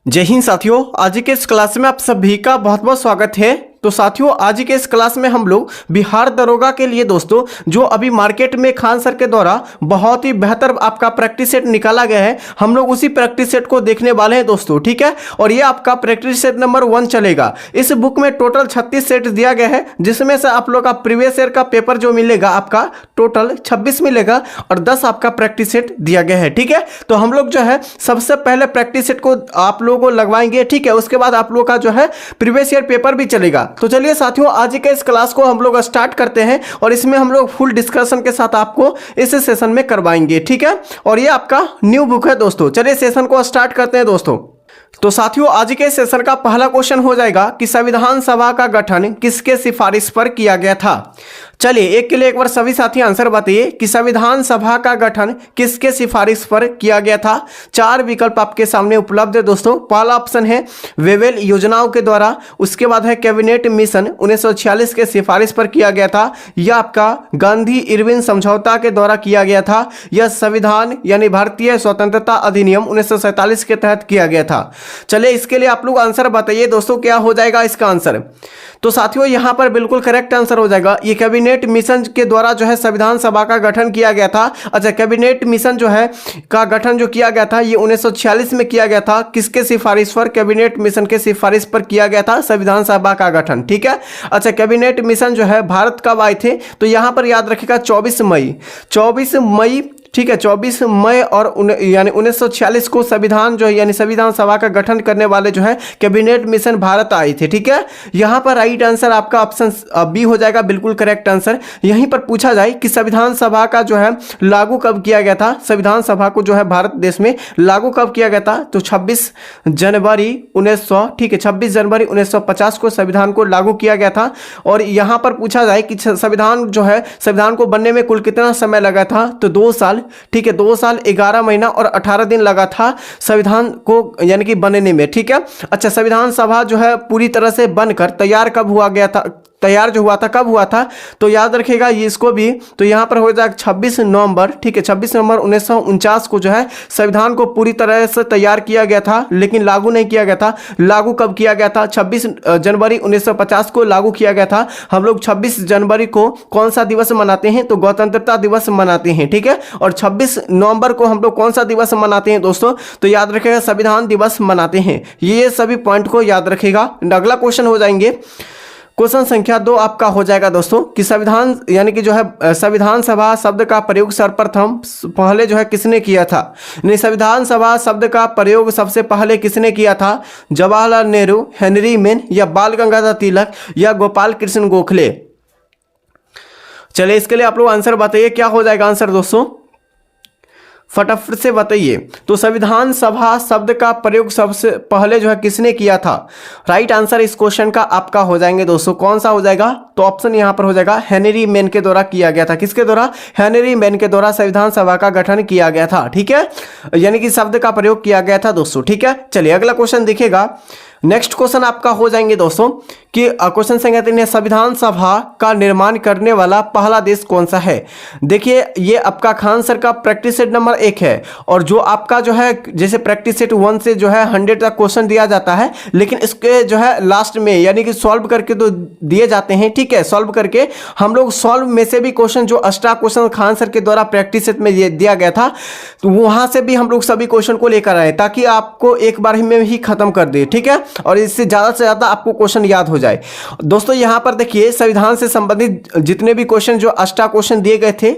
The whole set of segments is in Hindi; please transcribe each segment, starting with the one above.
जय हिंद साथियों, आज के इस क्लास में आप सभी का बहुत बहुत स्वागत है। तो साथियों, आज के इस क्लास में हम लोग बिहार दरोगा के लिए दोस्तों जो अभी मार्केट में खान सर के द्वारा बहुत ही बेहतर आपका प्रैक्टिस सेट निकाला गया है, हम लोग उसी प्रैक्टिस सेट को देखने वाले हैं दोस्तों। ठीक है, और ये आपका प्रैक्टिस सेट नंबर 1 चलेगा। इस बुक में टोटल 36 सेट दिया गया है, जिसमें से आप लोग का प्रीवियस ईयर का पेपर जो मिलेगा आपका टोटल 26 मिलेगा और 10 आपका प्रैक्टिस सेट दिया गया है। ठीक है, तो हम लोग जो है सबसे पहले प्रैक्टिस सेट को आप लोगों को लगवाएंगे। ठीक है, उसके बाद आप लोग का जो है प्रीवियस ईयर पेपर भी चलेगा। तो चलिए साथियों, आज के इस क्लास को हम लोग स्टार्ट करते हैं और इसमें हम लोग फुल डिस्कशन के साथ आपको इस सेशन में करवाएंगे। ठीक है, और ये आपका न्यू बुक है दोस्तों। चलिए सेशन को स्टार्ट करते हैं दोस्तों। तो साथियों, आज के सेशन का पहला क्वेश्चन हो जाएगा कि संविधान सभा का गठन किसके सिफारिश पर किया गया था। चलिए एक के लिए एक बार सभी साथी आंसर बताइए कि संविधान सभा का गठन किसके सिफारिश पर किया गया था। 4 विकल्प आपके सामने उपलब्ध है दोस्तों। पहला ऑप्शन है वेवेल योजनाओं के द्वारा, उसके बाद है कैबिनेट मिशन 1946 के सिफारिश पर किया गया था, यह आपका गांधी इरविन समझौता के द्वारा किया गया था, यह संविधान यानी भारतीय स्वतंत्रता अधिनियम 1947 के तहत किया गया था। चलिए इसके लिए आप लोग आंसर बताइए दोस्तों, क्या हो जाएगा इसका आंसर। तो साथियों यहां पर बिल्कुल करेक्ट आंसर हो जाएगा, ये कैबिनेट मिशन के द्वारा जो है संविधान सभा का गठन किया गया था। अच्छा, कैबिनेट मिशन जो है का गठन जो किया गया था ये 1946 में किया गया था। किसके सिफारिश पर? कैबिनेट मिशन के सिफारिश पर किया गया था संविधान सभा का गठन। ठीक है, अच्छा कैबिनेट मिशन जो है भारत कब आए थे? तो यहां पर याद रखिएगा 24 मई। ठीक है, 24 मई और यानी 1946 को संविधान जो है यानी संविधान सभा का गठन करने वाले जो है कैबिनेट मिशन भारत आए थे। ठीक है, यहां पर राइट आंसर आपका ऑप्शन बी हो जाएगा, बिल्कुल करेक्ट आंसर। यहीं पर पूछा जाए कि संविधान सभा का जो है लागू कब किया गया था, संविधान सभा को जो है भारत देश में लागू कब किया गया था, तो 26 जनवरी 1950 को संविधान को लागू किया गया था। और यहां पर पूछा जाए कि संविधान जो है संविधान को बनने में कुल कितना समय लगा था, तो 2 साल। ठीक है, 2 साल 11 महीना और 18 दिन लगा था संविधान को यानी कि बनने में। ठीक है, अच्छा संविधान सभा जो है पूरी तरह से बनकर तैयार कब हुआ गया था, तैयार जो हुआ था कब हुआ था, तो याद रखिएगा ये इसको भी। तो यहाँ पर हो जाएगा 26 नवंबर। ठीक है, 26 नवंबर 1949 को जो है संविधान को पूरी तरह से तैयार किया गया था, लेकिन लागू नहीं किया गया था। लागू कब किया गया था? 26 जनवरी 1950 को लागू किया गया था। हम लोग 26 जनवरी को कौन सा दिवस मनाते हैं? तो गणतंत्रता दिवस मनाते हैं। ठीक है, और 26 नवंबर को हम लोग कौन सा दिवस मनाते हैं दोस्तों? तो याद रखिएगा संविधान दिवस मनाते हैं। ये सभी पॉइंट को याद रखिएगा। अगला क्वेश्चन हो जाएंगे, क्वेश्चन संख्या 2 आपका हो जाएगा दोस्तों कि संविधान यानी कि जो है संविधान सभा शब्द का प्रयोग सर्वप्रथम पहले जो है किसने किया था। नहीं, संविधान सभा शब्द का प्रयोग सबसे पहले किसने किया था? जवाहरलाल नेहरू, हेनरी मेन या बाल गंगाधर तिलक या गोपाल कृष्ण गोखले। चलिए इसके लिए आप लोग आंसर बताइए, क्या हो जाएगा आंसर दोस्तों, फटाफट से बताइए। तो संविधान सभा शब्द का प्रयोग सबसे पहले जो है किसने किया था? राइट आंसर इस क्वेश्चन का आपका हो जाएंगे दोस्तों, कौन सा हो जाएगा? तो ऑप्शन यहां पर हो जाएगा हेनरी मेन के द्वारा किया गया था। किसके द्वारा? हेनरी मेन के द्वारा संविधान सभा का गठन किया गया था। ठीक है, यानी कि शब्द का प्रयोग किया गया था दोस्तों। ठीक है, चलिए अगला क्वेश्चन देखिएगा। नेक्स्ट क्वेश्चन आपका हो जाएंगे दोस्तों कि क्वेश्चन संख्या 3 संविधान सभा का निर्माण करने वाला पहला देश कौन सा है। देखिए ये आपका खान सर का प्रैक्टिस सेट नंबर 1 है, और जो आपका जो है जैसे प्रैक्टिस सेट 1 से जो है 100 तक क्वेश्चन दिया जाता है, लेकिन इसके जो है लास्ट में यानी कि सॉल्व करके तो दिए जाते हैं। ठीक है, सॉल्व करके हम लोग सॉल्व में से भी क्वेश्चन जो एक्स्ट्रा क्वेश्चन खान सर के द्वारा प्रैक्टिस सेट में दिया गया था, तो वहां से भी हम लोग सभी क्वेश्चन को लेकर आए ताकि आपको एक बार में ही खत्म कर दे। ठीक है, और इससे ज़्यादा से ज़्यादा आपको क्वेश्चन याद हो जाए दोस्तों। यहाँ पर देखिए संविधान से संबंधित जितने भी क्वेश्चन जो एक्स्ट्रा क्वेश्चन दिए गए थे,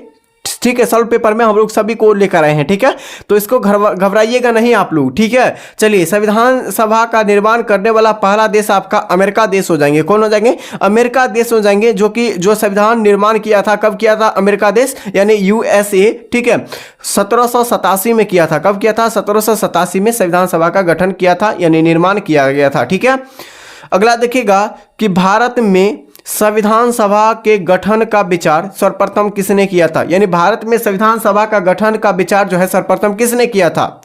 ठीक है, सॉल्व पेपर में हम लोग सभी को लेकर आए हैं। ठीक है, तो इसको घबराइएगा नहीं आप लोग। ठीक है, चलिए संविधान सभा का निर्माण करने वाला पहला देश आपका अमेरिका देश हो जाएंगे। कौन हो जाएंगे? अमेरिका देश हो जाएंगे, जो कि जो संविधान निर्माण किया था कब किया था? अमेरिका देश यानी यूएसए। ठीक है, 1787 में किया था। कब किया था? 1787 में संविधान सभा का गठन किया था यानी निर्माण किया गया था। ठीक है, अगला देखिएगा कि भारत में संविधान सभा के गठन का विचार सर्वप्रथम किसने किया था, यानी भारत में संविधान सभा का गठन का विचार जो है सर्वप्रथम किसने किया था।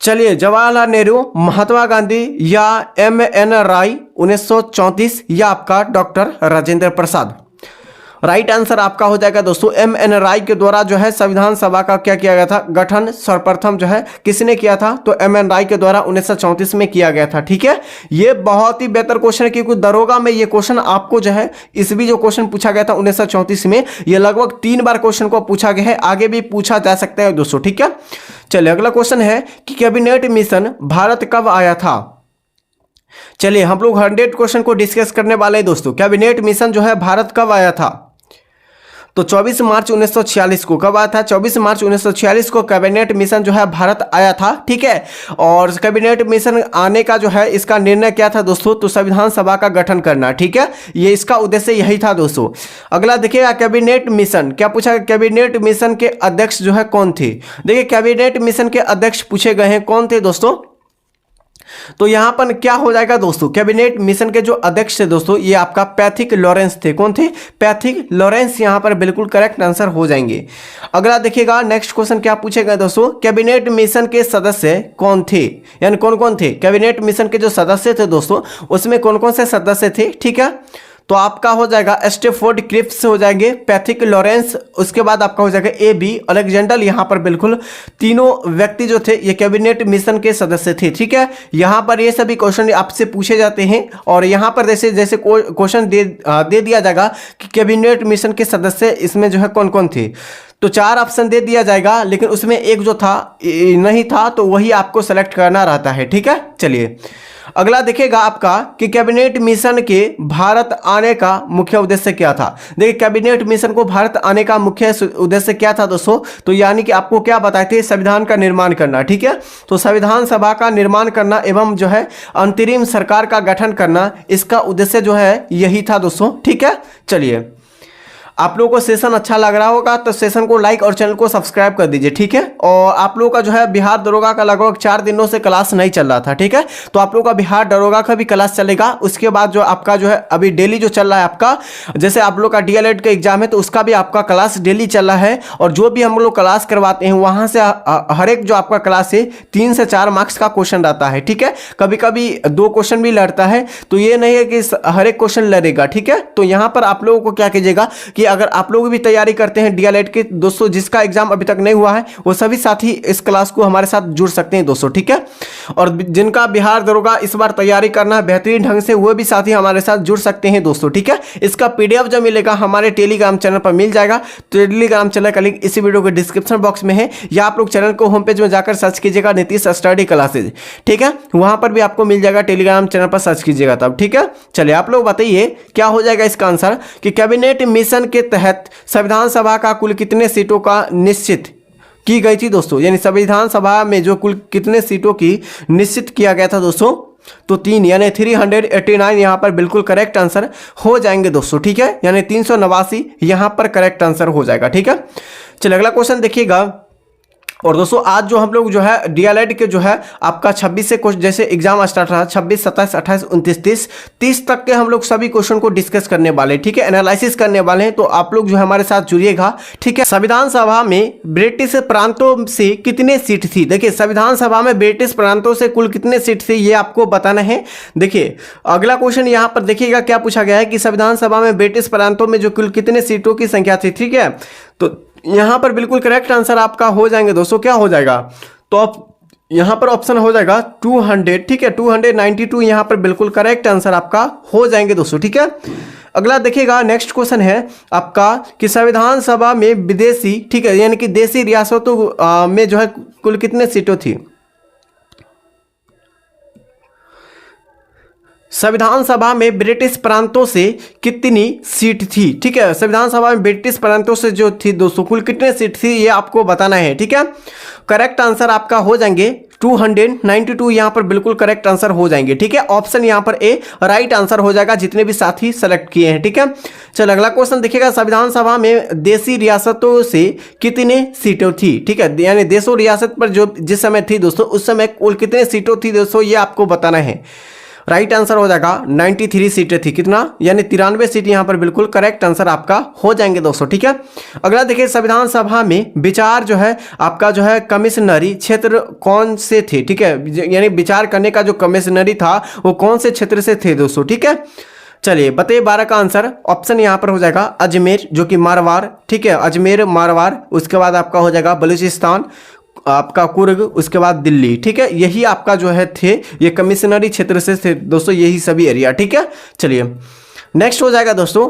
चलिए जवाहरलाल नेहरू, महात्मा गांधी या एम एन राय 1934 या आपका doctor Rajendra Prasad. Right answer आपका हो जाएगा दोस्तों एम.एन. राय के द्वारा जो है संविधान सभा का क्या किया गया था, गठन सर्वप्रथम जो है किसने किया था, तो एम.एन. राय के द्वारा 1934 में किया गया था। ठीक है, ये बहुत ही बेहतर क्वेश्चन है क्योंकि दरोगा में ये क्वेश्चन आपको जो है इस भी जो क्वेश्चन पूछा गया था 1934 में, ये लगभग 3 बार क्वेश्चन को पूछा गया है, आगे भी पूछा जा सकता है दोस्तों। ठीक है, चलिए अगला क्वेश्चन है कि कैबिनेट मिशन भारत कब आया था। चलिए हम लोग 100 क्वेश्चन को डिस्कस करने वाले हैं दोस्तों। कैबिनेट मिशन जो है भारत कब आया था, तो 24 मार्च 1946 को। कब आया था, 24 मार्च 1946 को कैबिनेट मिशन जो है भारत आया था। ठीक है, और कैबिनेट मिशन आने का जो है इसका निर्णय क्या था दोस्तों, तो संविधान सभा का गठन करना। ठीक है, ये इसका उद्देश्य यही था दोस्तों। अगला देखिएगा कैबिनेट मिशन क्या पूछा, कैबिनेट मिशन के अध्यक्ष जो है कौन थे। देखिए कैबिनेट मिशन के अध्यक्ष पूछे गए हैं, कौन थे दोस्तों, तो यहां पर क्या हो जाएगा दोस्तों, कैबिनेट मिशन के जो अध्यक्ष थे दोस्तों ये आपका पैथिक लॉरेंस थे। कौन थे, पैथिक लॉरेंस, यहां पर बिल्कुल करेक्ट आंसर हो जाएंगे। अगला देखिएगा नेक्स्ट क्वेश्चन क्या पूछेगा दोस्तों, कैबिनेट मिशन के सदस्य कौन थे, यानी कौन कौन थे, कैबिनेट मिशन के जो सदस्य थे दोस्तों उसमें कौन कौन से सदस्य थे। ठीक है, तो आपका हो जाएगा स्टेफोर्ड क्रिप्स हो जाएंगे, पैथिक लॉरेंस, उसके बाद आपका हो जाएगा ए.बी. अलेक्जेंडर। यहाँ पर बिल्कुल तीनों व्यक्ति जो थे ये कैबिनेट मिशन के सदस्य थे। ठीक है, यहाँ पर ये सभी क्वेश्चन आपसे पूछे जाते हैं और यहाँ पर जैसे जैसे क्वेश्चन दे दिया जाएगा कि कैबिनेट मिशन के सदस्य इसमें जो है कौन कौन थे, तो 4 ऑप्शन दे दिया जाएगा, लेकिन उसमें एक जो था नहीं था तो वही आपको सेलेक्ट करना रहता है। ठीक है, चलिए अगला देखिएगा आपका कि कैबिनेट मिशन के भारत आने का मुख्य उद्देश्य क्या था। देखिए कैबिनेट मिशन को भारत आने का मुख्य उद्देश्य क्या था दोस्तों, तो यानी कि आपको क्या बताए थे, संविधान का निर्माण करना। ठीक है, तो संविधान सभा का निर्माण करना एवं जो है अंतरिम सरकार का गठन करना, इसका उद्देश्य जो है यही था दोस्तों। ठीक है, चलिए आप लोगों को सेशन अच्छा लग रहा होगा तो सेशन को लाइक और चैनल को सब्सक्राइब कर दीजिए। ठीक है, और आप लोगों का जो है बिहार दरोगा का लगभग 4 दिनों से क्लास नहीं चल रहा था। ठीक है, तो आप लोगों का बिहार दरोगा का भी क्लास चलेगा। उसके बाद जो आपका जो है अभी डेली जो चल रहा है आपका, जैसे आप लोग का डीएलएड का एग्जाम है तो उसका भी आपका क्लास डेली चल रहा है, और जो भी हम लोग क्लास करवाते हैं वहां से हर एक जो आपका क्लास है 3 से 4 मार्क्स का क्वेश्चन रहता है। ठीक है, कभी कभी 2 क्वेश्चन भी लड़ता है, तो ये नहीं है कि हर एक क्वेश्चन लड़ेगा। ठीक है, तो यहाँ पर आप लोगों को क्या कीजिएगा कि अगर आप लोग भी तैयारी करते हैं डीएलएड के दोस्तों, जिसका एग्जाम अभी तक नहीं हुआ है वो सभी साथी इस क्लास को हमारे साथ जुड़ सकते हैं दोस्तों। ठीक है, और जिनका बिहार दरोगा इस बार तैयारी करना है बेहतरीन ढंग से, वो भी साथी हमारे साथ जुड़ सकते हैं दोस्तों। ठीक है, इसका पीडीएफ जो मिलेगा हमारे टेलीग्राम चैनल पर मिल जाएगा। टेलीग्राम चैनल का लिंक इसी वीडियो के डिस्क्रिप्शन बॉक्स में है, या आप लोग चैनल को होम पेज में जाकर सर्च कीजिएगा नीतीश स्टडी क्लासेज। ठीक है, वहां पर भी आपको मिल जाएगा, टेलीग्राम चैनल पर सर्च कीजिएगा तब। ठीक है, चलिए आप लोग बताइए क्या हो जाएगा इसका आंसर, कि कैबिनेट मिशन के तहत संविधान सभा का कुल कितने सीटों का निश्चित की गई थी दोस्तों, यानी संविधान सभा में जो कुल कितने सीटों की निश्चित किया गया था दोस्तों, तो 3 यानी 389 यहाँ पर बिल्कुल करेक्ट आंसर हो जाएंगे दोस्तों। ठीक है, यानी 389 यहाँ पर करेक्ट आंसर हो जाएगा। ठीक है, चलिए अगला क्वेश्चन देखिएगा। और दोस्तों आज जो हम लोग जो है डीएलएड के जो है आपका 26 से क्वेश्चन जैसे एग्जाम स्टार्ट रहा, 26, 27, 28, 29, 30 तक के हम लोग सभी क्वेश्चन को डिस्कस करने वाले हैं। ठीक है, एनालिसिस करने वाले हैं, तो आप लोग जो है हमारे साथ जुड़िएगा। ठीक है, संविधान सभा में ब्रिटिश प्रांतों से कितने सीट थी। देखिए संविधान सभा में ब्रिटिश प्रांतों से कुल कितने सीट थी ये आपको बताना है। देखिए अगला क्वेश्चन यहाँ पर देखिएगा क्या पूछा गया है कि संविधान सभा में ब्रिटिश प्रांतों में जो कुल कितने सीटों की संख्या थी। ठीक है, तो यहां पर बिल्कुल करेक्ट आंसर आपका हो जाएंगे दोस्तों। क्या हो जाएगा, तो आप यहां पर ऑप्शन हो जाएगा 200। ठीक है, 292 यहां पर बिल्कुल करेक्ट आंसर आपका हो जाएंगे दोस्तों। ठीक है, अगला देखिएगा नेक्स्ट क्वेश्चन है आपका कि संविधान सभा में विदेशी, ठीक है, यानी कि देशी रियासतों में जो है कुल कितने सीटों थी। संविधान सभा में ब्रिटिश प्रांतों से कितनी सीट थी। ठीक है, संविधान सभा में ब्रिटिश प्रांतों से जो थी दोस्तों कुल कितने सीट थी ये आपको बताना है। ठीक है, करेक्ट आंसर आपका हो जाएंगे 292 यहाँ पर बिल्कुल करेक्ट आंसर हो जाएंगे। ठीक है, ऑप्शन यहाँ पर ए राइट आंसर हो जाएगा जितने भी साथी सेलेक्ट किए हैं। ठीक है, चलो अगला क्वेश्चन देखिएगा, संविधान सभा में देशी रियासतों से कितने सीटों थी। ठीक है, यानी देशों रियासत पर जो जिस समय थी दोस्तों उस समय कुल कितने सीटों थी दोस्तों ये आपको बताना है। राइट आंसर हो जाएगा 93 सीटें थी, कितना, यानी 93 सीट यहाँ पर बिल्कुल करेक्ट आंसर आपका हो जाएंगे दोस्तों। ठीक है, अगला देखिए संविधान सभा में विचार जो है आपका जो है कमिश्नरी क्षेत्र कौन से थे। ठीक है, यानी विचार करने का जो कमिश्नरी था वो कौन से क्षेत्र से थे दोस्तों। ठीक है, चलिए बताइए 12 का आंसर। ऑप्शन यहाँ पर हो जाएगा अजमेर जो कि मारवाड़, ठीक है, अजमेर मारवाड़। उसके बाद आपका हो जाएगा बलूचिस्तान, आपका कुर्ग, उसके बाद दिल्ली, ठीक है। यही आपका जो है थे, ये कमिश्नरी क्षेत्र से थे दोस्तों, यही सभी एरिया, ठीक है। चलिए नेक्स्ट हो जाएगा दोस्तों,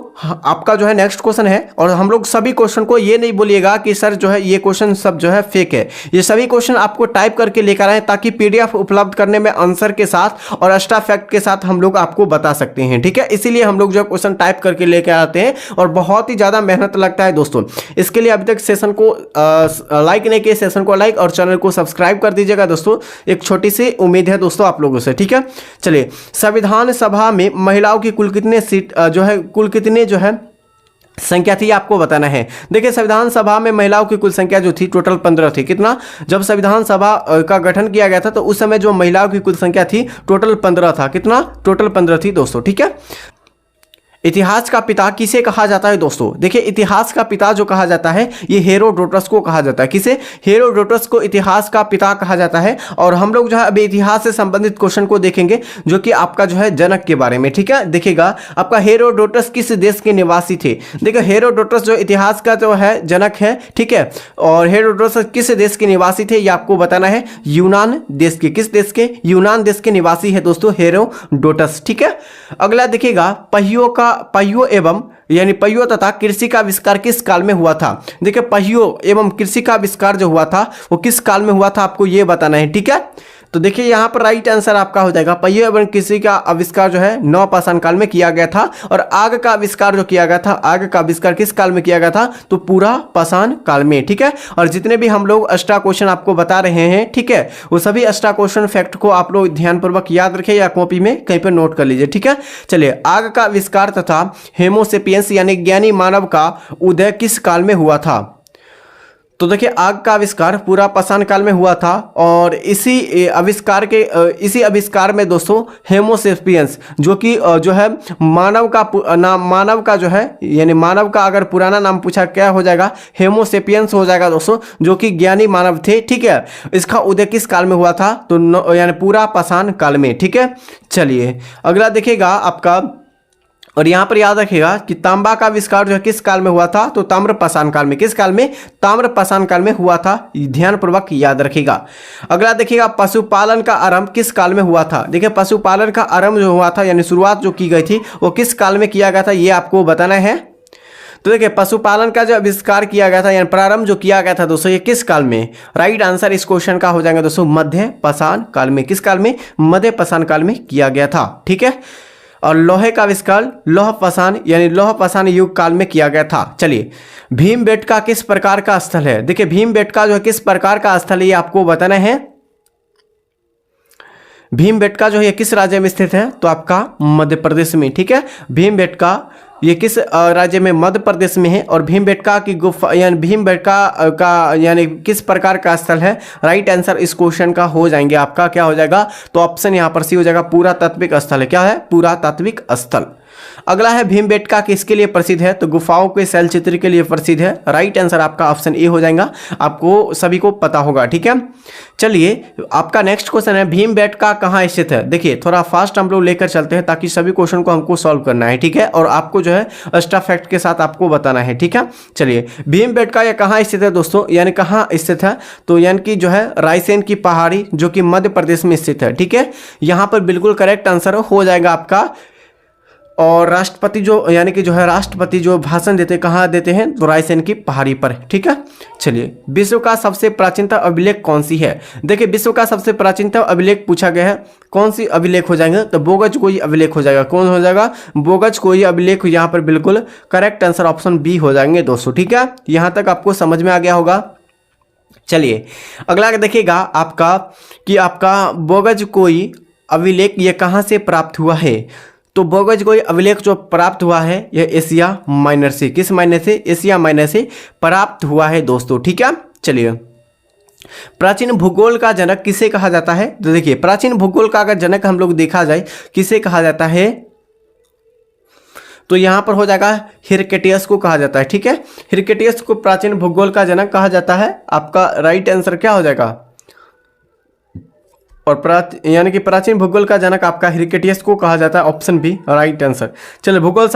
आपका जो है नेक्स्ट क्वेश्चन है। और हम लोग सभी क्वेश्चन को ये नहीं बोलिएगा कि सर जो है ये क्वेश्चन सब जो है फेक है। ये सभी क्वेश्चन आपको टाइप करके लेकर आए ताकि पीडीएफ उपलब्ध करने में आंसर के साथ और एक्स्ट्रा फैक्ट के साथ हम लोग आपको बता सकते हैं, ठीक है। इसीलिए हम लोग जो क्वेश्चन टाइप करके लेकर आते हैं और बहुत ही ज़्यादा मेहनत लगता है दोस्तों। इसके लिए अभी तक सेशन को लाइक नहीं किए, सेशन को लाइक और चैनल को सब्सक्राइब कर दीजिएगा दोस्तों। एक छोटी सी उम्मीद है दोस्तों आप लोगों से, ठीक है। चलिए संविधान सभा में महिलाओं की कुल कितने सीट जो है, कुल कितने जो है संख्या थी आपको बताना है। देखिए संविधान सभा में महिलाओं की कुल संख्या जो थी टोटल 15 थी। कितना? जब संविधान सभा का गठन किया गया था तो उस समय जो महिलाओं की कुल संख्या थी टोटल 15 था। कितना? टोटल 15 थी दोस्तों, ठीक है। इतिहास का पिता किसे कहा जाता है दोस्तों? देखिए इतिहास का पिता जो कहा जाता है ये हेरोडोटस को कहा जाता है। किसे? हेरोडोटस को इतिहास का पिता कहा जाता है। और हम लोग जो है अभी इतिहास से संबंधित क्वेश्चन को देखेंगे जो कि आपका जो है जनक के बारे में, ठीक है। देखिएगा आपका हेरोडोटस किस देश के निवासी थे? देखिए हेरोडोटस जो इतिहास का जो है जनक है, ठीक है। और हेरोडोटस किस देश के निवासी थे ये आपको बताना है। यूनान देश के। किस देश के? यूनान देश के निवासी है दोस्तों हेरोडोटस, ठीक है। अगला देखिएगा पहियों एवं यानी पहियों तथा कृषि का आविष्कार किस काल में हुआ था? देखिए पहियों एवं कृषि का आविष्कार जो हुआ था वो किस काल में हुआ था आपको ये बताना है, ठीक है। तो देखिए यहाँ पर राइट आंसर आपका हो जाएगा पहियों एवं कृषि का आविष्कार जो है नवपाषाण काल में किया गया था। और आग का आविष्कार जो किया गया था, आग का आविष्कार किस काल में किया गया था? तो पूरा पाषाण काल में, ठीक है। और जितने भी हम लोग एक्स्ट्रा क्वेश्चन आपको बता रहे हैं, ठीक है, वो सभी एक्स्ट्रा क्वेश्चन फैक्ट को आप लोग ध्यानपूर्वक याद रखें या कॉपी में कहीं पर नोट कर लीजिए, ठीक है। चलिए आग का आविष्कार तथा होमोसेपियंस यानी ज्ञानी मानव का उदय किस काल में हुआ था? तो देखिए आग का आविष्कार पूरा पाषाण काल में हुआ था। और इसी आविष्कार में दोस्तों होमोसेपियंस जो कि जो है मानव का जो है यानी मानव का अगर पुराना नाम पूछा क्या हो जाएगा? होमोसेपियंस हो जाएगा दोस्तों, जो कि ज्ञानी मानव थे, ठीक है। इसका उदय किस काल में हुआ था? तो यानी पूरा पाषाण काल में, ठीक है। चलिए अगला देखिएगा आपका, और यहाँ पर याद रखिएगा कि तांबा का आविष्कार जो है किस काल में हुआ था? तो ताम्रपाषाण काल में। किस काल में? ताम्रपाषाण काल में हुआ था, ध्यानपूर्वक याद रखिएगा। अगला देखिएगा पशुपालन का आरंभ किस काल में हुआ था? देखिए पशुपालन का आरंभ जो हुआ था यानी शुरुआत जो की गई थी वो किस काल में किया गया था ये आपको बताना है। तो देखिए पशुपालन का जो आविष्कार किया गया था यानी प्रारंभ जो किया गया था दोस्तों ये किस काल में? राइट आंसर इस क्वेश्चन का हो जाएगा दोस्तों मध्य पाषाण काल में। किस काल में? मध्य पाषाण काल में किया गया था, ठीक है। और लोहे का आविष्कार लौह पाषाण यानी लौह पाषाण युग काल में किया गया था। चलिए भीमबेटका किस प्रकार का स्थल है? देखिए भीमबेटका जो है किस प्रकार का स्थल है ये आपको बताना है। भीमबेटका जो है किस राज्य में स्थित है? तो आपका मध्य प्रदेश में, ठीक है। भीमबेटका ये किस राज्य में? मध्य प्रदेश में है। और भीमबेटका की गुफा यानी भीमबेटका का यानी किस प्रकार का स्थल है? राइट आंसर इस क्वेश्चन का हो जाएंगे आपका क्या हो जाएगा? तो ऑप्शन यहाँ पर सी हो जाएगा पुरातात्विक स्थल है। क्या है? पुरातात्विक स्थल। अगला है भीमबेटका किसके लिए प्रसिद्ध है? तो गुफाओं के शैलचित्र के लिए प्रसिद्ध है। राइट आंसर आपका ऑप्शन ए हो जाएगा, आपको सभी को पता होगा, ठीक है। चलिए आपका नेक्स्ट क्वेश्चन है भीमबेटका कहाँ स्थित है? देखिए थोड़ा फास्ट हम लोग लेकर चलते हैं ताकि सभी क्वेश्चन को हमको सॉल्व करना है, ठीक है। और आपको जो है एक्स्ट्रा फैक्ट के साथ आपको बताना है, ठीक है। चलिए भीमबेटका ये कहाँ स्थित है दोस्तों? यानी कहाँ स्थित है? तो यानी कि जो है रायसेन की पहाड़ी जो कि मध्य प्रदेश में स्थित है, ठीक है। यहाँ पर बिल्कुल करेक्ट आंसर हो जाएगा आपका। और राष्ट्रपति जो यानी कि जो है राष्ट्रपति जो भाषण देते कहाँ देते हैं? तो रायसेन की पहाड़ी पर, ठीक है। चलिए विश्व का सबसे प्राचीनतम अभिलेख कौन सी है? देखिए विश्व का सबसे प्राचीनतम अभिलेख पूछा गया है, कौन सी अभिलेख हो जाएंगे? तो बोगज कोई अभिलेख हो जाएगा। कौन हो जाएगा? बोगज कोई अभिलेख। यहाँ पर बिल्कुल करेक्ट आंसर ऑप्शन बी हो जाएंगे दोस्तों, ठीक है। यहाँ तक आपको समझ में आ गया होगा। चलिए अगला देखिएगा आपका कि आपका बोगज कोई अभिलेख ये कहाँ से प्राप्त हुआ है? तो बोगज कोई अभिलेख जो प्राप्त हुआ है यह एशिया माइनर से। किस माइनर से? एशिया माइनर से प्राप्त हुआ है दोस्तों, ठीक है। चलिए प्राचीन भूगोल का जनक किसे कहा जाता है? तो देखिए प्राचीन भूगोल का अगर जनक हम लोग देखा जाए किसे कहा जाता है? तो यहां पर हो जाएगा हिरकेटियस को कहा जाता है, ठीक है। हिरकेटियस को प्राचीन भूगोल का जनक कहा जाता है। आपका राइट आंसर क्या हो जाएगा? और यानी कि प्राचीन भूगोल का जनक आपका हिरकेटियस को कहा जाता है। Option B right answer. चलिए भूगोल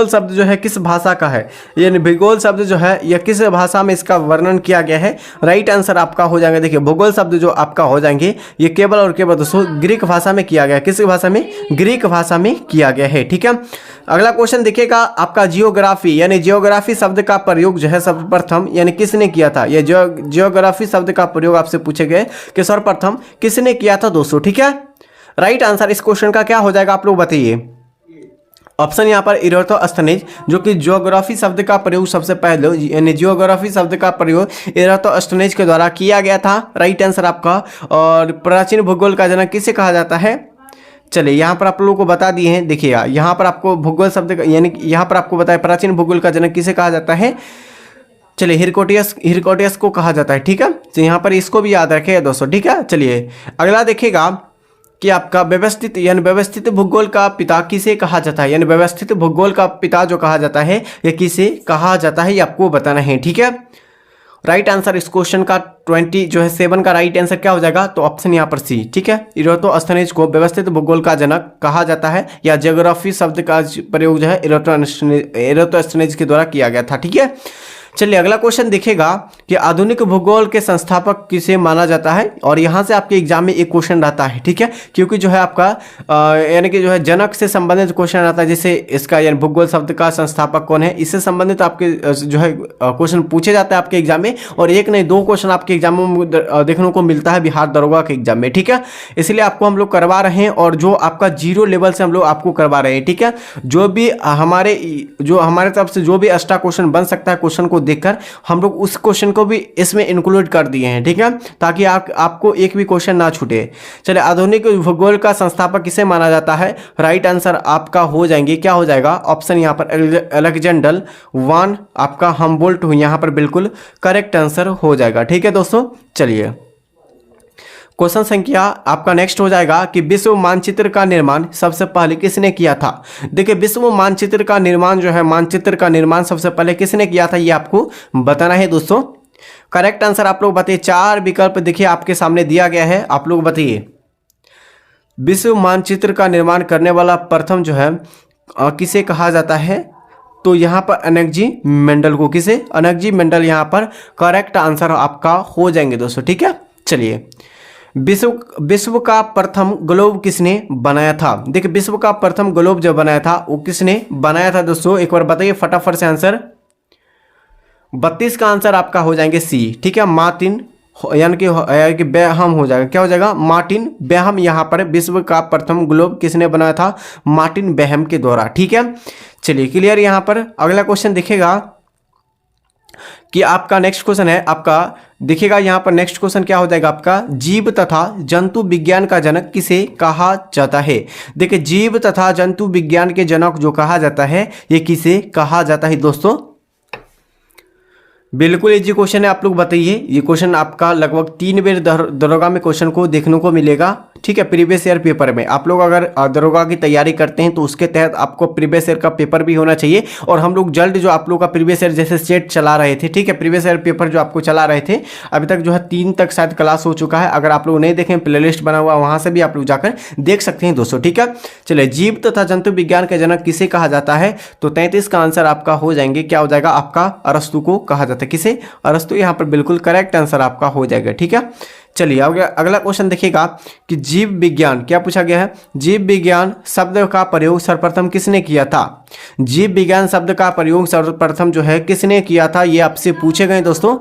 शब्द जो है किस भाषा का है, यानी भूगोल शब्द जो है यह किस भाषा में इसका वर्णन किया गया है। राइट आंसर आपका हो जाएगा, देखिए भूगोल शब्द जो आपका हो जाएंगे ये केवल और केवल दोस्तों ग्रीक भाषा में किया गया है। किस भाषा में? ग्रीक भाषा में किया गया है। ठीक है, अगला क्वेश्चन देखिएगा आपका जियोग्राफी, यानी जियोग्राफी शब्द का प्रयोग जो है सर्वप्रथम यानी किसने किया था। यह जियोग्राफी शब्द का प्रयोग आपसे पूछे गए कि सर्वप्रथम किसने किया था दोस्तों। ठीक है, राइट आंसर इस क्वेश्चन का क्या हो जाएगा आप लोग बताइए। ऑप्शन यहाँ पर इराटोस्थेनेज, जो कि जियोग्राफी शब्द का प्रयोग सबसे पहले यानी जियोग्राफी शब्द का प्रयोग इराटोस्थेनेज के द्वारा किया गया था। राइट आंसर आपका। और प्राचीन भूगोल का जनक किसे कहा जाता है। चलिए यहाँ पर आप लोगों को बता दिए हैं, देखिएगा यहाँ पर आपको भूगोल शब्द यानी यहाँ पर आपको बताया प्राचीन भूगोल का जनक किसे कहा जाता है। चलिए हिरकोटियस को कहा जाता है। ठीक है, तो यहाँ पर इसको भी याद रखें दोस्तों। ठीक है, चलिए अगला देखिएगा कि आपका व्यवस्थित भूगोल का पिता किसे कहा जाता है, यानी व्यवस्थित भूगोल का पिता जो कहा जाता है ये किसे कहा जाता है, ये आपको बताना है। ठीक है, राइट आंसर इस क्वेश्चन का 27 का राइट आंसर क्या हो जाएगा, तो ऑप्शन यहाँ पर सी। ठीक है, इराटोस्थेनेज को व्यवस्थित भूगोल का जनक कहा जाता है, या जियोग्राफी शब्द का प्रयोग जो है इराटोस्थेनेज के द्वारा किया गया था। ठीक है, चलिए अगला क्वेश्चन देखिएगा कि आधुनिक भूगोल के संस्थापक किसे माना जाता है। और यहाँ से आपके एग्जाम में एक क्वेश्चन रहता है। ठीक है, क्योंकि जो है आपका यानी कि जो है जनक से संबंधित क्वेश्चन आता है, जैसे इसका यानी भूगोल शब्द का संस्थापक कौन है, इससे संबंधित आपके जो है क्वेश्चन पूछे जाते हैं आपके एग्जाम में। और एक नहीं दो क्वेश्चन आपके एग्जाम में देखने को मिलता है बिहार दरोगा के एग्जाम में। ठीक है, इसलिए आपको हम लोग करवा रहे हैं, और जो आपका 0 लेवल से हम लोग आपको करवा रहे हैं। ठीक है, जो भी हमारे तरफ से जो भी एक्स्ट्रा क्वेश्चन बन सकता है, क्वेश्चन को देखकर हम लोग उस क्वेश्चन को भी इसमें इंक्लूड कर दिए हैं। ठीक है, ताकि आपको एक भी क्वेश्चन ना छूटे। चलिए आधुनिक भूगोल का संस्थापक किसे माना जाता है। राइट आंसर आपका हो जाएंगे, क्या हो जाएगा, ऑप्शन यहाँ पर अलेक्जेंडर वन आपका हम्बोल्ट यहाँ पर बिल्कुल करेक्ट आंसर हो जाएगा। ठीक है दोस्तों, चलिए क्वेश्चन संख्या आपका नेक्स्ट हो जाएगा कि विश्व मानचित्र का निर्माण सबसे पहले किसने किया था। देखिए विश्व मानचित्र का निर्माण जो है, मानचित्र का निर्माण सबसे पहले किसने किया था, ये आपको बताना है दोस्तों। करेक्ट आंसर आप लोग बताइए। 4 विकल्प देखिए आपके सामने दिया गया है, आप लोग बताइए। विश्व मानचित्र का निर्माण करने वाला प्रथम जो है किसे कहा जाता है, तो यहाँ पर अनेक्जी मेंडल को। किसे? अनेक्जी मेंडल यहाँ पर करेक्ट आंसर आपका हो जाएंगे दोस्तों। ठीक है, चलिए विश्व का प्रथम ग्लोब किसने बनाया था। देखिए विश्व का प्रथम ग्लोब जो बनाया था वो किसने बनाया था दोस्तों, एक बार बताइए फटाफट से आंसर। 32 का आंसर आपका हो जाएंगे सी। ठीक है, मार्टिन यानी कि बेहम हो जाएगा, क्या हो जाएगा, मार्टिन बेहम। यहाँ पर विश्व का प्रथम ग्लोब किसने बनाया था, मार्टिन बेहम के द्वारा। ठीक है, चलिए क्लियर। यहाँ पर अगला क्वेश्चन दिखेगा कि आपका नेक्स्ट क्वेश्चन है आपका, देखिएगा यहाँ पर नेक्स्ट क्वेश्चन क्या हो जाएगा आपका, जीव तथा जंतु विज्ञान का जनक किसे कहा जाता है। देखिए जीव तथा जंतु विज्ञान के जनक जो कहा जाता है ये किसे कहा जाता है दोस्तों। बिल्कुल इजी क्वेश्चन है, आप लोग बताइए। ये क्वेश्चन आपका लगभग 3 बार दरोगा में क्वेश्चन को देखने को मिलेगा। ठीक है, प्रीवियस ईयर पेपर में आप लोग अगर दरोगा की तैयारी करते हैं तो उसके तहत आपको प्रीवियस ईयर का पेपर भी होना चाहिए। और हम लोग जल्द जो आप लोग का प्रीवियस ईयर जैसे सेट चला रहे थे, ठीक है, प्रीवियस ईयर पेपर जो आपको चला रहे थे अभी तक जो है 3 तक शायद क्लास हो चुका है। अगर आप लोग नहीं देखें प्लेलिस्ट बना हुआ वहाँ से भी आप लोग जाकर देख सकते हैं दोस्तों। ठीक है, चलिए जीव तथा जंतु विज्ञान के जनक किसे कहा जाता है, तो 33 का आंसर आपका हो जाएंगे, क्या हो जाएगा आपका, अरस्तु को कहा जाता है। किसे, अरस्तु। यहाँ पर बिल्कुल करेक्ट आंसर आपका हो जाएगा। ठीक है, चलिए अगला क्वेश्चन देखिएगा कि जीव विज्ञान क्या पूछा गया है, जीव विज्ञान शब्द का प्रयोग सर्वप्रथम किसने किया था। जीव विज्ञान शब्द का प्रयोग सर्वप्रथम जो है किसने किया था, ये आपसे पूछे गए दोस्तों।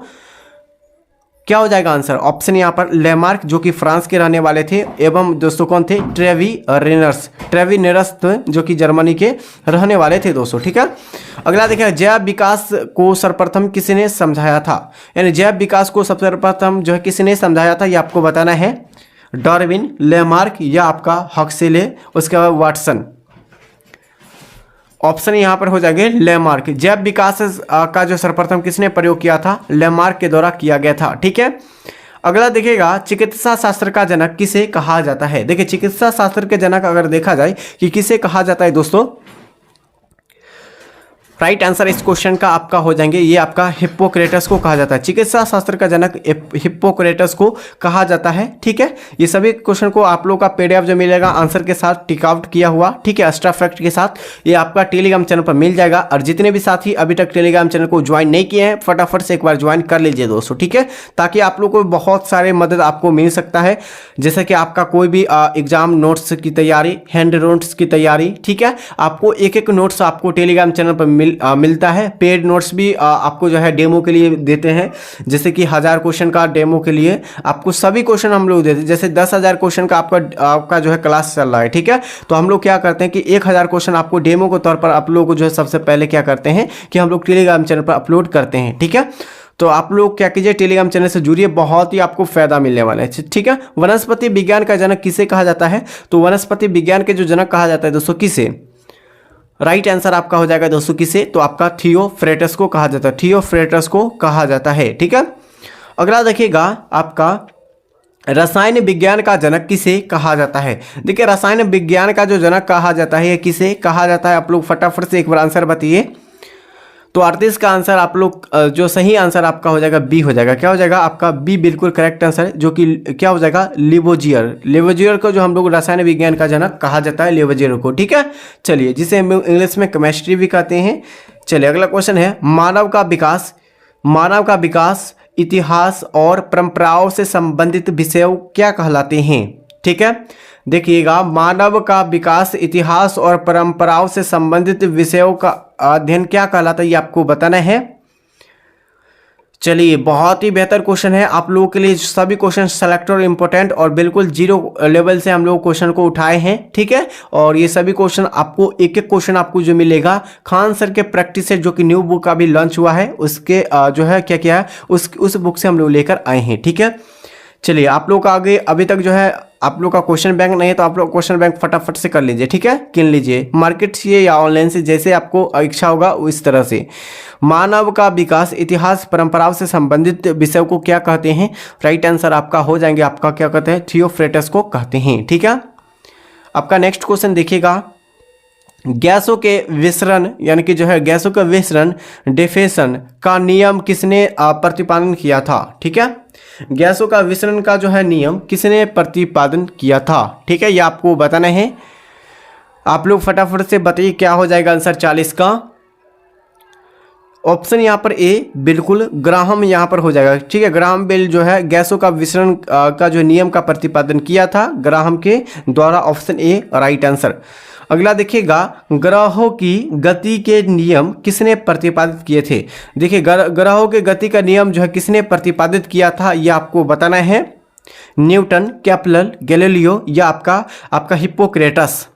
क्या हो जाएगा आंसर, ऑप्शन यहाँ पर लेमार्क जो कि फ्रांस के रहने वाले थे, एवं दोस्तों कौन थे, ट्रेविनेरस जो कि जर्मनी के रहने वाले थे दोस्तों। ठीक है, अगला देखिए जैव विकास को सर्वप्रथम किसने समझाया था, यानी जैव विकास को सर्वप्रथम जो है किसने समझाया था, ये आपको बताना है। डार्विन, लेमार्क या आपका हक्सेले, उसके बाद वाटसन। ऑप्शन यहाँ पर हो जाएंगे लेमार्क। जैव विकास का जो सर्वप्रथम किसने प्रयोग किया था, लेमार्क के द्वारा किया गया था। ठीक है, अगला देखिएगा चिकित्सा शास्त्र का जनक किसे कहा जाता है। देखिए चिकित्सा शास्त्र के जनक अगर देखा जाए कि किसे कहा जाता है दोस्तों, राइट आंसर इस क्वेश्चन का आपका हो जाएंगे, ये आपका हिप्पोक्रेटस को कहा जाता है, चिकित्सा शास्त्र का जनक हिप्पोक्रेटस को कहा जाता है। ठीक है, ये सभी क्वेश्चन को आप लोग का पीडीएफ जो मिलेगा आंसर के साथ टिक आउट किया हुआ, ठीक है, एक्स्ट्रा फैक्ट के साथ, ये आपका टेलीग्राम चैनल पर मिल जाएगा। और जितने भी साथी अभी तक टेलीग्राम चैनल को ज्वाइन नहीं किए हैं फटाफट से एक बार ज्वाइन कर लीजिए दोस्तों, ठीक है, ताकि आप लोग को बहुत सारे मदद आपको मिल सकता है, जैसे कि आपका कोई भी एग्जाम नोट्स की तैयारी, हैंड नोट्स की तैयारी, ठीक है, आपको एक एक नोट्स आपको टेलीग्राम चैनल पर मिलता है। पेड नोट्स भी आपको जो है डेमो के लिए देते हैं, जैसे कि 1000 क्वेश्चन का डेमो के लिए आपको सभी क्वेश्चन हम लोग देते हैं, जैसे 10,000 क्वेश्चन का आपका जो है क्लास चल रहा है, ठीक है, तो हम लोग क्या करते हैं कि 1000 क्वेश्चन आपको डेमो के तौर पर आप लोगों को जो है सबसे पहले क्या करते हैं कि हम लोग टेलीग्राम चैनल पर अपलोड करते हैं। ठीक है, तो आप लोग क्या कीजिए, टेलीग्राम चैनल से जुड़िए, बहुत ही आपको फायदा मिलने वाला है। ठीक है, वनस्पति विज्ञान का जनक किसे कहा जाता है, तो वनस्पति विज्ञान के जो जनक कहा जाता है दोस्तों किसे, राइट आंसर आपका हो जाएगा दोस्तों किसे, तो आपका थियोफ्रेटस को कहा जाता है, थियोफ्रेटस को कहा जाता है। ठीक है, अगला देखिएगा आपका रसायन विज्ञान का जनक किसे कहा जाता है। देखिए रसायन विज्ञान का जो जनक कहा जाता है किसे कहा जाता है, आप लोग फटाफट से एक बार आंसर बताइए। तो 38 का आंसर आप लोग जो सही आंसर आपका हो जाएगा बी हो जाएगा, क्या हो जाएगा आपका बी बिल्कुल करेक्ट आंसर, जो कि क्या हो जाएगा लिवोजियर। लिवोजियर को जो हम लोग रसायन विज्ञान का जनक कहा जाता है लिवोजियर को। ठीक है, चलिए, जिसे हम इंग्लिश में केमिस्ट्री भी कहते हैं। चलिए अगला क्वेश्चन है, मानव का विकास इतिहास और परंपराओं से संबंधित विषय क्या कहलाते हैं। ठीक है, देखिएगा मानव का विकास इतिहास और परंपराओं से संबंधित विषयों का अध्ययन क्या कहलाता है, ये आपको बताना है। चलिए, बहुत ही बेहतर क्वेश्चन है आप लोगों के लिए, सभी क्वेश्चन सेलेक्ट और इंपॉर्टेंट और बिल्कुल जीरो लेवल से हम लोग क्वेश्चन को उठाए हैं। ठीक है, और ये सभी क्वेश्चन आपको एक एक क्वेश्चन आपको जो मिलेगा खान सर के प्रैक्टिस सेट जो कि न्यू बुक अभी लॉन्च हुआ है, उसके जो है क्या क्या है उस बुक से हम लोग लेकर आए हैं। ठीक है, चलिए, आप लोग का आगे अभी तक जो है आप लोग का क्वेश्चन बैंक नहीं है तो आप लोग क्वेश्चन बैंक फटाफट से कर लीजिए। ठीक है, किन लीजिए, मार्केट से या ऑनलाइन से, जैसे आपको इच्छा होगा उस तरह से। मानव का विकास इतिहास परंपराओं से संबंधित विषयों को क्या कहते हैं, राइट आंसर आपका हो जाएंगे, आपका क्या कहते हैं थियोफ्रेटस को कहते हैं। ठीक है, आपका नेक्स्ट क्वेश्चन देखिएगा, गैसों के विसरण यानी कि जो है गैसों का विसरण डिफ्यूजन का नियम किसने प्रतिपादन किया था। ठीक है, गैसों का विसरण का जो है नियम किसने प्रतिपादन किया था। ठीक है, ये आपको बताना है, आप लोग फटाफट से बताइए क्या हो जाएगा आंसर 40 का। ऑप्शन यहाँ पर ए बिल्कुल ग्राहम यहाँ पर हो जाएगा। ठीक है, ग्राहम बेल जो है गैसों का विसरण का जो नियम का प्रतिपादन किया था ग्राहम के द्वारा, ऑप्शन ए राइट आंसर। अगला देखिएगा, ग्रहों की गति के नियम किसने प्रतिपादित किए थे। देखिए ग्रहों के गति का नियम जो है किसने प्रतिपादित किया था, ये आपको बताना है, न्यूटन, केपलर, गैलीलियो या आपका हिप्पोक्रेटस।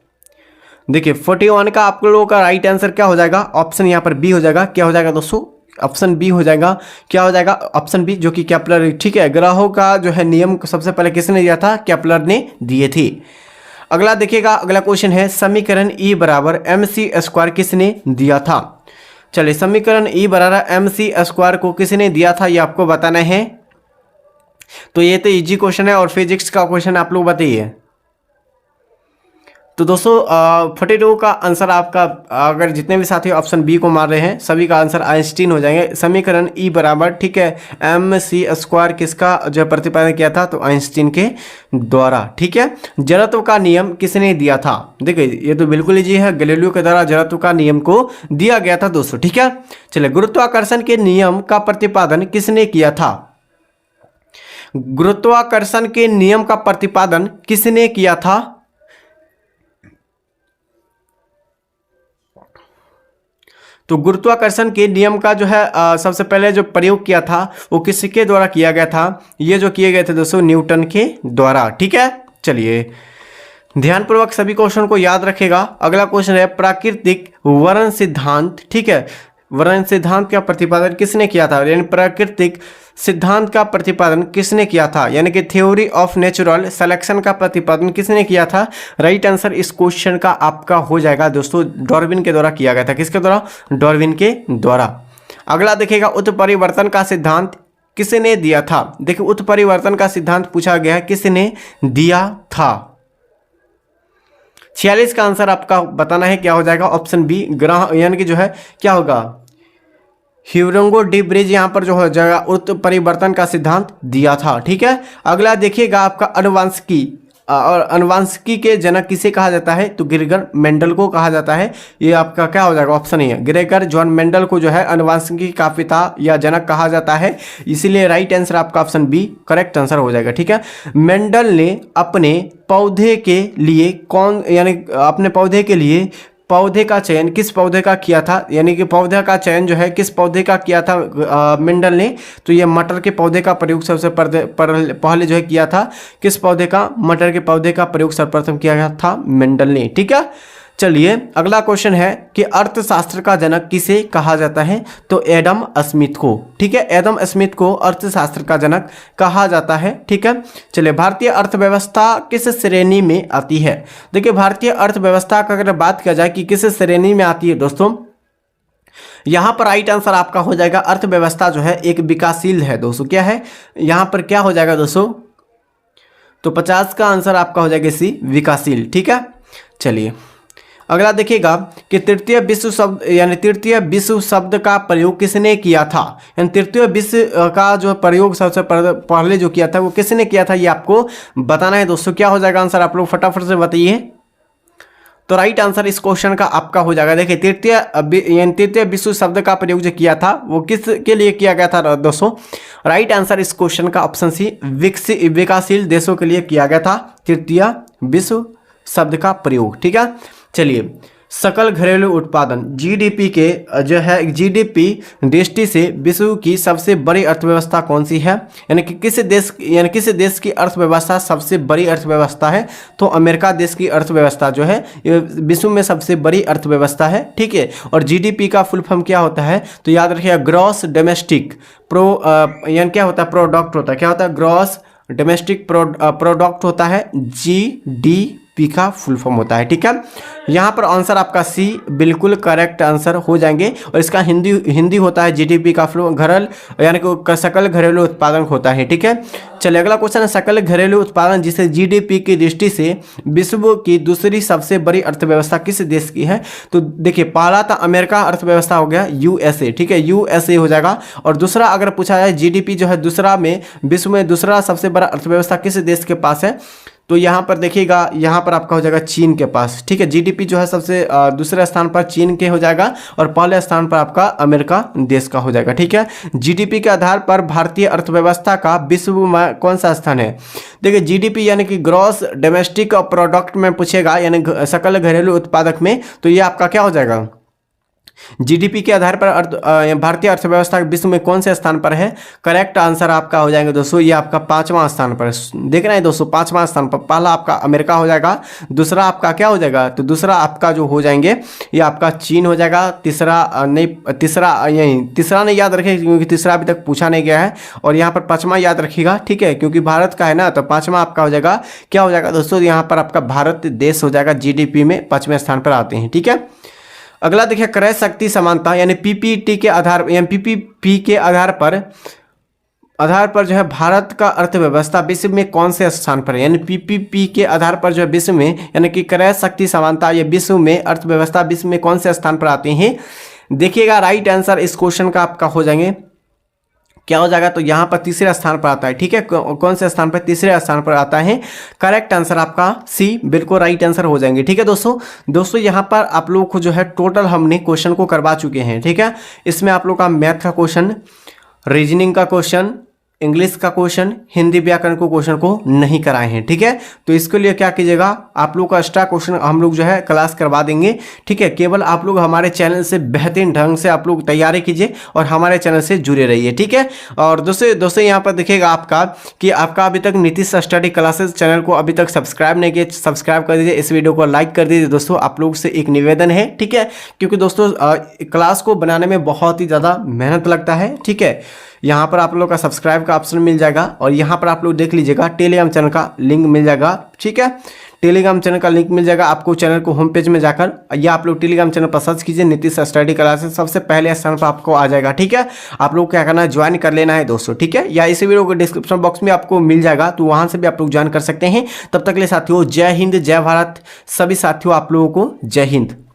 देखिए 41 का आप लोगों का राइट आंसर क्या हो जाएगा, ऑप्शन यहाँ पर बी हो जाएगा। क्या हो जाएगा दोस्तों, ऑप्शन बी हो जाएगा। क्या हो जाएगा ऑप्शन बी, जो कि केपलर। ठीक है, ग्रहों का जो है नियम सबसे पहले किसने दिया था, केपलर ने दिए थे। अगला देखिएगा, अगला क्वेश्चन है, समीकरण E बराबर mc² किसने दिया था। चलिए, समीकरण E बराबर mc² को किसने दिया था ये आपको बताना है। तो ये तो इजी क्वेश्चन है और फिजिक्स का क्वेश्चन आप लोग बताइए। तो दोस्तों 42 का आंसर आपका, अगर जितने भी साथी ऑप्शन बी को मार रहे हैं सभी का आंसर आइंस्टीन हो जाएंगे। समीकरण ई बराबर, ठीक है, mc² किसका जो प्रतिपादन किया था, तो आइंस्टीन के द्वारा। ठीक है, जड़त्व का नियम किसने दिया था। देखिए ये तो बिल्कुल इजी है, गैलीलियो के द्वारा जड़त्व का नियम को दिया गया था दोस्तों। ठीक है, चलिए, गुरुत्वाकर्षण के नियम का प्रतिपादन किसने किया था। गुरुत्वाकर्षण के नियम का प्रतिपादन किसने किया था। तो गुरुत्वाकर्षण के नियम का जो है सबसे पहले जो प्रयोग किया था वो किसके द्वारा किया गया था, ये जो किए गए थे दोस्तों न्यूटन के द्वारा। ठीक है, चलिए ध्यानपूर्वक सभी क्वेश्चन को याद रखेगा। अगला क्वेश्चन है, प्राकृतिक वर्ण सिद्धांत। ठीक है, वर्ण सिद्धांत का प्रतिपादन किसने किया था, यानी प्राकृतिक सिद्धांत का प्रतिपादन किसने किया था, यानी कि थ्योरी ऑफ नेचुरल सिलेक्शन का प्रतिपादन किसने किया था। राइट आंसर इस क्वेश्चन का आपका हो जाएगा दोस्तों, डार्विन के द्वारा किया गया था। किसके द्वारा, डार्विन के द्वारा। अगला देखिएगा, उत्परिवर्तन का सिद्धांत किसने दिया था। देखिए उत्परिवर्तन का सिद्धांत पूछा गया है, किसने दिया था। 46 का आंसर आपका बताना है, क्या हो जाएगा? ऑप्शन बी ग्रह, यानी कि जो है क्या होगा? ह्यूरंगो डी ब्रिज यहाँ पर जो हो जाएगा उत्परिवर्तन का सिद्धांत दिया था। ठीक है, अगला देखिएगा आपका अनुवांशिकी, और अनुवांशिकी के जनक किसे कहा जाता है? तो ग्रेगर मेंडल को कहा जाता है। ये आपका क्या हो जाएगा? ऑप्शन ही है, ग्रेगर जॉन मेंडल को जो है अनुवांशिकी का पिता या जनक कहा जाता है, इसीलिए राइट आंसर आपका ऑप्शन बी करेक्ट आंसर हो जाएगा। ठीक है, मेंडल ने अपने पौधे के लिए अपने पौधे के लिए पौधे का चयन किस पौधे का किया था? यानी कि पौधे का चयन जो है किस पौधे का किया था मेंडल ने? तो ये मटर के पौधे का प्रयोग सबसे पहले जो है किया था। किस पौधे का? मटर के पौधे का प्रयोग सर्वप्रथम किया गया था मेंडल ने। ठीक है, चलिए अगला क्वेश्चन है कि अर्थशास्त्र का जनक किसे कहा जाता है? तो एडम स्मिथ को। ठीक है, एडम स्मिथ को अर्थशास्त्र का जनक कहा जाता है। ठीक है, चलिए भारतीय अर्थव्यवस्था किस श्रेणी में आती है? देखिए भारतीय अर्थव्यवस्था का अगर बात किया जाए कि किस श्रेणी में आती है दोस्तों, यहां पर राइट आंसर आपका हो जाएगा अर्थव्यवस्था जो है एक विकासशील है दोस्तों। क्या है यहां पर, क्या हो जाएगा दोस्तों? तो 50 का आंसर आपका हो जाएगा सी विकासशील। ठीक है, चलिए अगला देखिएगा कि तृतीय विश्व शब्द यानी तृतीय विश्व शब्द का प्रयोग किसने किया था? यानी तृतीय विश्व का जो प्रयोग सबसे पहले जो किया था वो किसने किया था, ये आपको बताना है दोस्तों। क्या हो जाएगा आंसर? आप लोग फटाफट से बताइए। तो राइट आंसर इस क्वेश्चन का आपका हो जाएगा, देखिए तृतीय विश्व शब्द का प्रयोग जो किया था वो किस के लिए किया गया था दोस्तों? राइट आंसर इस क्वेश्चन का ऑप्शन सी विकासशील देशों के लिए किया गया था तृतीय विश्व शब्द का प्रयोग। ठीक है, चलिए सकल घरेलू उत्पादन जीडीपी के जो है जीडीपी दृष्टि से विश्व की सबसे बड़ी अर्थव्यवस्था कौन सी है? यानी कि किस देश की अर्थव्यवस्था सबसे बड़ी अर्थव्यवस्था है? तो अमेरिका देश की अर्थव्यवस्था जो है ये विश्व में सबसे बड़ी अर्थव्यवस्था है। ठीक है, और जीडीपी का फुल फॉर्म क्या होता है? तो याद रखिएगा ग्रॉस डोमेस्टिक यानी क्या होता है? प्रोडक्ट होता है। क्या होता है? ग्रॉस डोमेस्टिक प्रोडक्ट होता है, जीडीपी का फुल फॉर्म होता है। ठीक है, यहाँ पर आंसर आपका सी बिल्कुल करेक्ट आंसर हो जाएंगे। और इसका हिंदी होता है जीडीपी का घरल यानी कि सकल घरेलू उत्पादन होता है। ठीक है, चलिए अगला क्वेश्चन है सकल घरेलू उत्पादन जिसे जीडीपी की दृष्टि से विश्व की दूसरी सबसे बड़ी अर्थव्यवस्था किस देश की है? तो देखिए पहला था अमेरिका अर्थव्यवस्था हो गया यूएसए। ठीक है, यूएसए हो जाएगा। और दूसरा अगर पूछा जाए जीडीपी जो है दूसरा में विश्व में दूसरा सबसे बड़ा अर्थव्यवस्था किस देश के पास है? तो यहाँ पर देखिएगा यहाँ पर आपका हो जाएगा चीन के पास। ठीक है, जीडीपी जो है सबसे दूसरे स्थान पर चीन के हो जाएगा और पहले स्थान पर आपका अमेरिका देश का हो जाएगा। ठीक है, जीडीपी के आधार पर भारतीय अर्थव्यवस्था का विश्व में कौन सा स्थान है? देखिए जीडीपी यानी कि ग्रॉस डोमेस्टिक प्रोडक्ट में पूछेगा यानी सकल घरेलू उत्पादक में, तो ये आपका क्या हो जाएगा? जीडीपी के आधार पर भारतीय अर्थव्यवस्था विश्व में कौन से स्थान पर है? करेक्ट आंसर आपका हो जाएगा दोस्तों ये आपका 5वां स्थान पर। देख रहे हैं दोस्तों 5वां स्थान पर, पहला आपका अमेरिका हो जाएगा, दूसरा आपका क्या हो जाएगा? तो दूसरा आपका जो हो जाएंगे ये आपका चीन हो जाएगा, तीसरा नहीं याद रखें क्योंकि तीसरा अभी तक पूछा नहीं गया है। और यहाँ पर 5वां याद रखिएगा। ठीक है, क्योंकि भारत का है ना, तो 5वां आपका हो जाएगा क्या हो जाएगा दोस्तों? यहाँ पर आपका भारत देश हो जाएगा जीडीपी में 5वें स्थान पर आते हैं। ठीक है, अगला देखिए क्रय शक्ति समानता यानी पीपीटी के आधार यानी पीपीपी के आधार पर जो है भारत का अर्थव्यवस्था विश्व में कौन से स्थान पर है? यानी पीपीपी के आधार पर जो है विश्व में यानी कि क्रय शक्ति समानता ये विश्व में अर्थव्यवस्था विश्व में कौन से स्थान पर आते हैं? देखिएगा राइट आंसर इस क्वेश्चन का आपका हो जाएंगे क्या हो जाएगा? तो यहाँ पर तीसरे स्थान पर आता है। ठीक है, कौन से स्थान पर? तीसरे स्थान पर आता है। करेक्ट आंसर आपका सी बिल्कुल राइट आंसर हो जाएंगे। ठीक है दोस्तों यहाँ पर आप लोग को जो है टोटल हमने क्वेश्चन को करवा चुके हैं। ठीक है, इसमें आप लोग का मैथ का क्वेश्चन, रीजनिंग का क्वेश्चन, इंग्लिश का क्वेश्चन, हिंदी व्याकरण को क्वेश्चन को नहीं कराए हैं। ठीक है, तो इसके लिए क्या कीजिएगा, आप लोग का एक्स्ट्रा क्वेश्चन हम लोग जो है क्लास करवा देंगे। ठीक है, केवल आप लोग हमारे चैनल से बेहतरीन ढंग से आप लोग तैयारी कीजिए और हमारे चैनल से जुड़े रहिए। ठीक है, और दोस्तों यहाँ पर देखिएगा आपका कि आपका अभी तक नीतीश स्टडी क्लासेस चैनल को अभी तक सब्सक्राइब नहीं किए, सब्सक्राइब कर दीजिए, इस वीडियो को लाइक कर दीजिए। दोस्तों आप लोग से एक निवेदन है। ठीक है, क्योंकि दोस्तों क्लास को बनाने में बहुत ही ज़्यादा मेहनत लगता है। ठीक है, यहाँ पर आप लोग का सब्सक्राइब का ऑप्शन मिल जाएगा और यहाँ पर आप लोग देख लीजिएगा टेलीग्राम चैनल का लिंक मिल जाएगा। ठीक है, टेलीग्राम चैनल का लिंक मिल जाएगा आपको चैनल को होम पेज में जाकर, या आप लोग टेलीग्राम चैनल पर सर्च कीजिए नीतीश स्टडी क्लासेस, सबसे पहले इस चैनल पर आपको आ जाएगा। ठीक है, आप लोग क्या करना है, ज्वाइन कर लेना है दोस्तों। ठीक है, या इसी वीडियो को डिस्क्रिप्शन बॉक्स में आपको मिल जाएगा, तो वहां से भी आप लोग ज्वाइन कर सकते हैं। तब तक के लिए साथियों जय हिंद, जय भारत। सभी साथियों आप लोगों को जय हिंद।